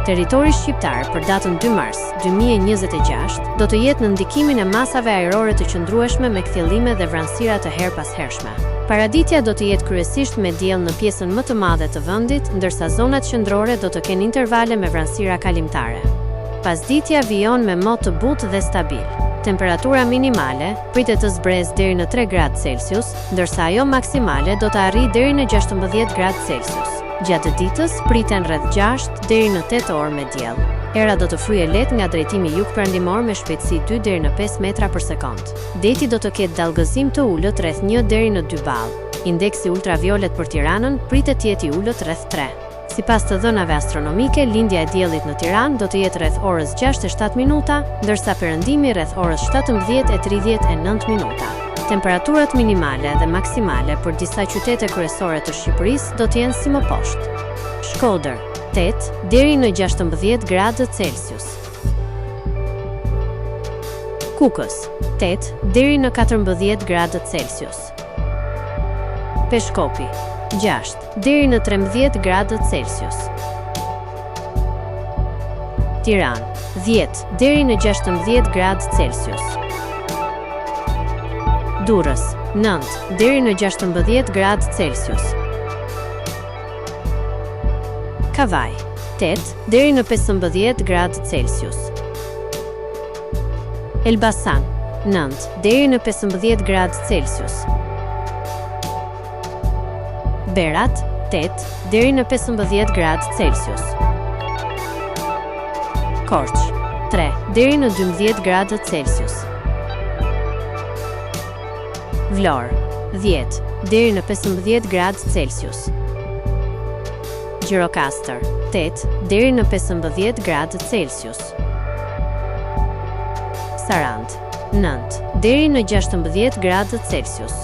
Territori shqiptar për datën 2 mars 2026 do të jetë në ndikimin e masave ajrore të qëndrueshme me kthjellime dhe vranësira të her pas hershme. Paraditja do të jetë kryesisht me diell në pjesën më të madhe të vendit, ndërsa zonat qendrore do të kenë intervale me vranësira kalimtare. Pasditja vijon me mot të butë dhe stabil. Temperatura minimale pritet të zbresë deri në 3 gradë Celsius, ndërsa ajo maksimale do të arrijë deri në 16 gradë Celsius. Gjatë ditës priten rreth 6 deri në 8 orë me diell. Era do të fryjë lehtë nga drejtimi jug-perëndimor me shpejtësi 2 deri në 5 metra për sekond. Deti do të ketë dallgëzim të ulët rreth 1 deri në 2 ballë. Indeksi ultraviolet për Tiranën pritet të jetë i ulët rreth 3. Sipas të dhënave astronomike, lindja e diellit në Tiranë do të jetë rreth orës 6:07 minuta, ndërsa perëndimi rreth orës 17:39 minuta. Temperaturat minimale dhe maksimale për disa qytete kryesore të Shqipërisë do të jenë si më poshtë. Shkodër, 8 deri në 16 gradë Celsius. Kukës, 8 deri në 14 gradë Celsius. Peshkopi, 6 deri në 13 gradë Celsius. Tiranë, 10 deri në 16 gradë Celsius. Durrës, 9 deri në 16 gradë Celsius. Kavaj, 8 deri në 15 gradë Celsius. Elbasan, 9 deri në 15 gradë Celsius. Berat, 8 deri në 15 gradë Celsius. Korç, 3 deri në 12 gradë Celsius. Vlorë, 10 deri në 15 gradë Celsius. Gjirokastër, 8 deri në 15 gradë Celsius. Sarandë, 9 deri në 16 gradë Celsius.